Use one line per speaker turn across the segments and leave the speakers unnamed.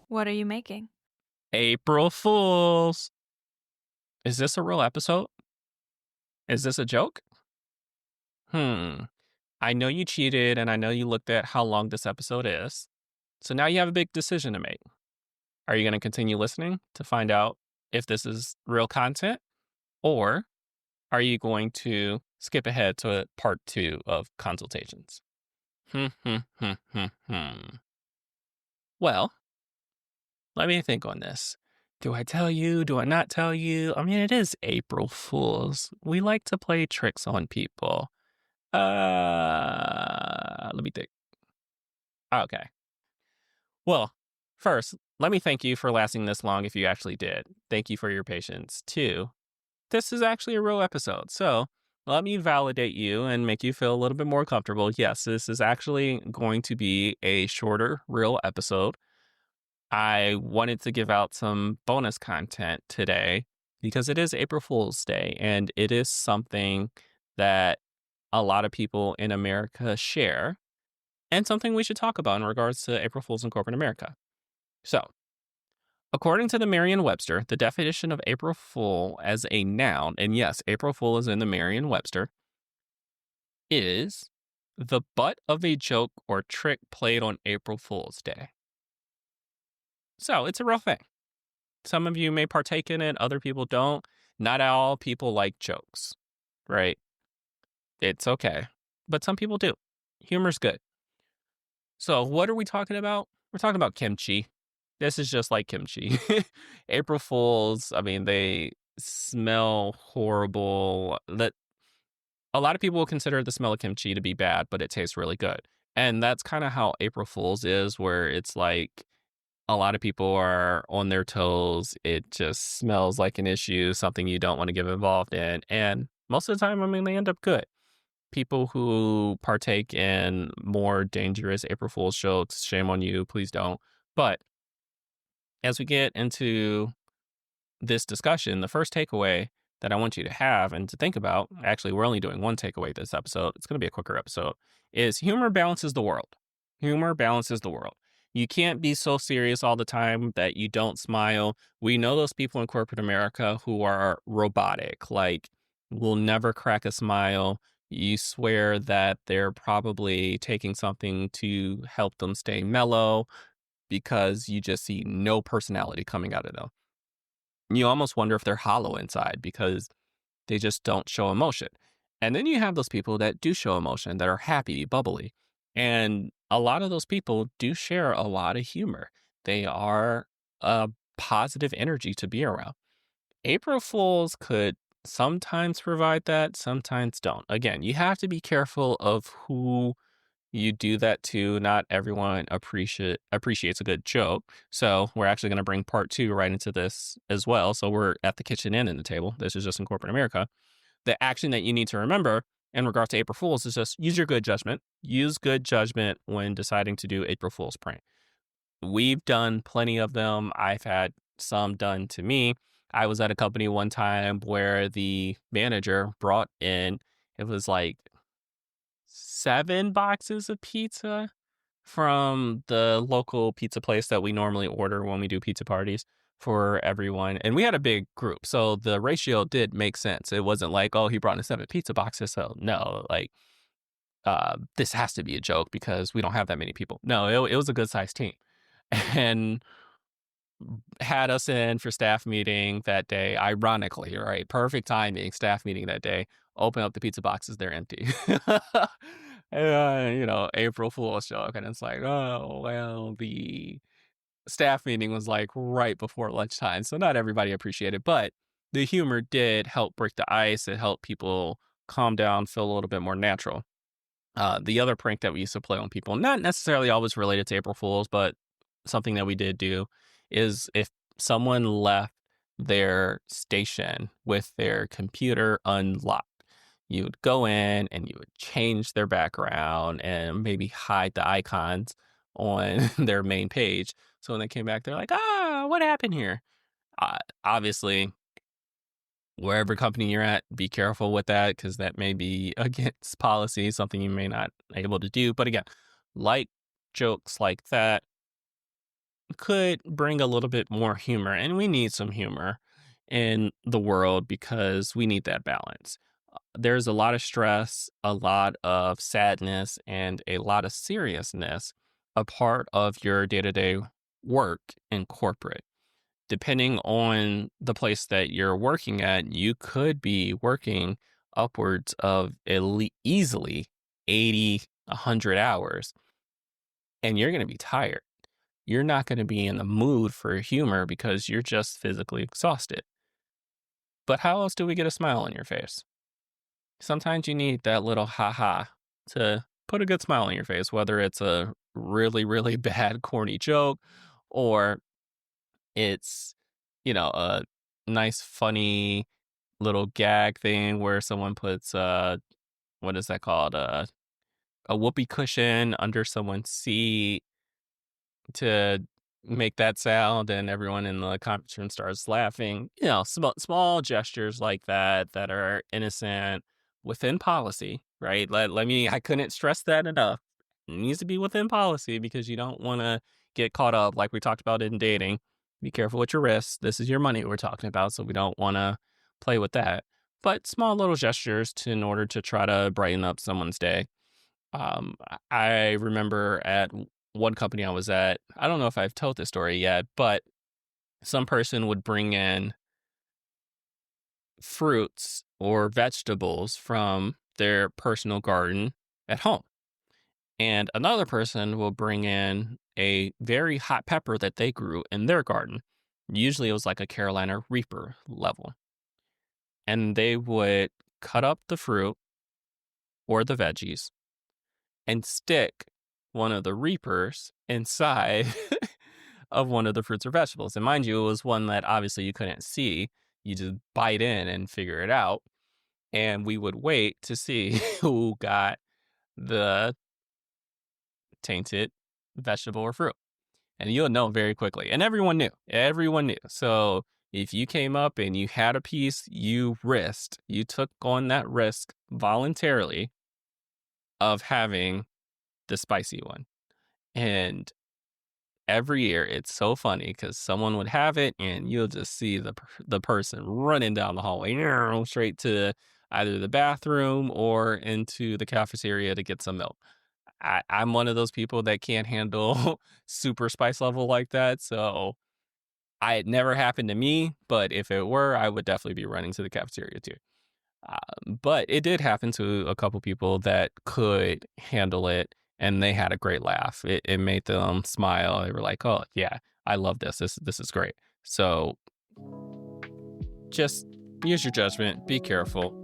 What are you making?
April Fools. Is this a real episode? Is this a joke? Hmm. I know you cheated and I know you looked at how long this episode is. So now you have a big decision to make. Are you going to continue listening to find out if this is real content? Or are you going to skip ahead to part two of consultations? Well, let me think on this. Do I tell you? Do I not tell you? I mean, it is April Fools. We like to play tricks on people. Let me think. Okay. Well, first, let me thank you for lasting this long if you actually did. Thank you for your patience. Two, this is actually a real episode. So let me validate you and make you feel a little bit more comfortable. Yes, this is actually going to be a shorter, real episode. I wanted to give out some bonus content today because it is April Fool's Day and it is something that a lot of people in America share and something we should talk about in regards to April Fools in corporate America. So, according to the Merriam-Webster, the definition of April Fool as a noun, and yes, April Fool is in the Merriam-Webster, is the butt of a joke or trick played on April Fool's Day. So, it's a real thing. Some of you may partake in it, other people don't. Not all people like jokes, right? It's okay. But some people do. Humor's good. So, what are we talking about? We're talking about kimchi. This is just like kimchi. April Fools, I mean, they smell horrible. That a lot of people will consider the smell of kimchi to be bad, but it tastes really good. And that's kind of how April Fools is, where it's like a lot of people are on their toes. It just smells like an issue, something you don't want to get involved in. And most of the time, I mean, they end up good. People who partake in more dangerous April Fool's jokes, shame on you, please don't. But as we get into this discussion, the first takeaway that I want you to have and to think about, actually, we're only doing one takeaway this episode. It's going to be a quicker episode, is humor balances the world. Humor balances the world. You can't be so serious all the time that you don't smile. We know those people in corporate America who are robotic, like will never crack a smile. You swear that they're probably taking something to help them stay mellow because you just see no personality coming out of them. You almost wonder if they're hollow inside because they just don't show emotion. And then you have those people that do show emotion, that are happy, bubbly. And a lot of those people do share a lot of humor. They are a positive energy to be around. April Fools could sometimes provide that, sometimes don't. Again, you have to be careful of who you do that to. Not everyone appreciates a good joke. So we're actually going to bring part two right into this as well. So we're at the kitchen and in the table. This is just in corporate America. The action that you need to remember in regards to April Fools is just use your good judgment. Use good judgment when deciding to do April Fools prank. We've done plenty of them. I've had some done to me. I was at a company one time where the manager brought in, it was like 7 boxes of pizza from the local pizza place that we normally order when we do pizza parties for everyone. And we had a big group. So the ratio did make sense. It wasn't like, oh, he brought in 7 pizza boxes. So no, like, this has to be a joke because we don't have that many people. No, it was a good sized team. And had us in for staff meeting that day, ironically, right? Perfect timing, staff meeting that day. Open up the pizza boxes, they're empty. April Fool's joke. And it's like, oh, well, the staff meeting was like right before lunchtime. So not everybody appreciated, but the humor did help break the ice. It helped people calm down, feel a little bit more natural. The other prank that we used to play on people, not necessarily always related to April Fools, but something that we did do is if someone left their station with their computer unlocked, you would go in and you would change their background and maybe hide the icons on their main page. So when they came back, they're like, what happened here? Obviously, wherever company you're at, be careful with that because that may be against policy, something you may not able to do. But again, like jokes like that, could bring a little bit more humor. And we need some humor in the world because we need that balance. There's a lot of stress, a lot of sadness, and a lot of seriousness a part of your day to day work in corporate. Depending on the place that you're working at, you could be working upwards of easily 80, 100 hours, and you're going to be tired. You're not going to be in the mood for humor because you're just physically exhausted. But how else do we get a smile on your face? Sometimes you need that little ha ha to put a good smile on your face, whether it's a really, really bad, corny joke or it's, a nice, funny little gag thing where someone puts, what is that called? A whoopee cushion under someone's seat to make that sound, and everyone in the conference room starts laughing. Small gestures like that that are innocent within policy, right? Let me, I couldn't stress that enough. It needs to be within policy because you don't want to get caught up like we talked about in dating. Be careful with your risks. This is your money we're talking about, so we don't want to play with that. But small little gestures in order to try to brighten up someone's day. I remember at one company I was at, I don't know if I've told this story yet, but some person would bring in fruits or vegetables from their personal garden at home. And another person will bring in a very hot pepper that they grew in their garden. Usually it was like a Carolina Reaper level. And they would cut up the fruit or the veggies and stick one of the Reapers inside of one of the fruits or vegetables. And mind you, it was one that obviously you couldn't see. You just bite in and figure it out. And we would wait to see who got the tainted vegetable or fruit. And you'll know very quickly. And everyone knew. Everyone knew. So if you came up and you had a piece, you took on that risk voluntarily of having the spicy one. And every year it's so funny because someone would have it and you'll just see the person running down the hallway straight to either the bathroom or into the cafeteria to get some milk. I'm one of those people that can't handle super spice level like that. So it never happened to me, but if it were, I would definitely be running to the cafeteria too. But it did happen to a couple people that could handle it, and they had a great laugh. It made them smile. They were like, "Oh yeah, I love this. This is great." So just use your judgment. Be careful.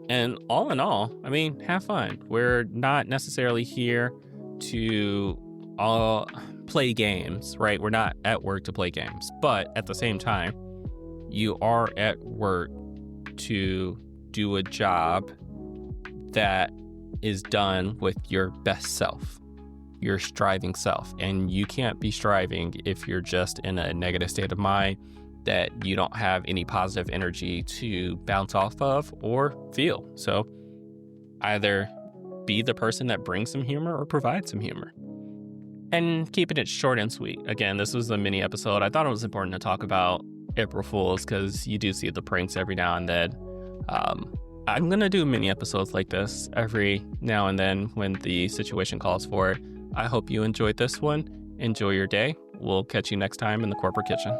And all in all, I mean, have fun. We're not necessarily here to play games, right? We're not at work to play games. But at the same time, you are at work to do a job that is done with your best self, your striving self. And you can't be striving if you're just in a negative state of mind that you don't have any positive energy to bounce off of or feel. So either be the person that brings some humor or provide some humor. And keeping it short and sweet. Again, this was a mini episode. I thought it was important to talk about April Fools because you do see the pranks every now and then. I'm going to do mini episodes like this every now and then when the situation calls for it. I hope you enjoyed this one. Enjoy your day. We'll catch you next time in the corporate kitchen.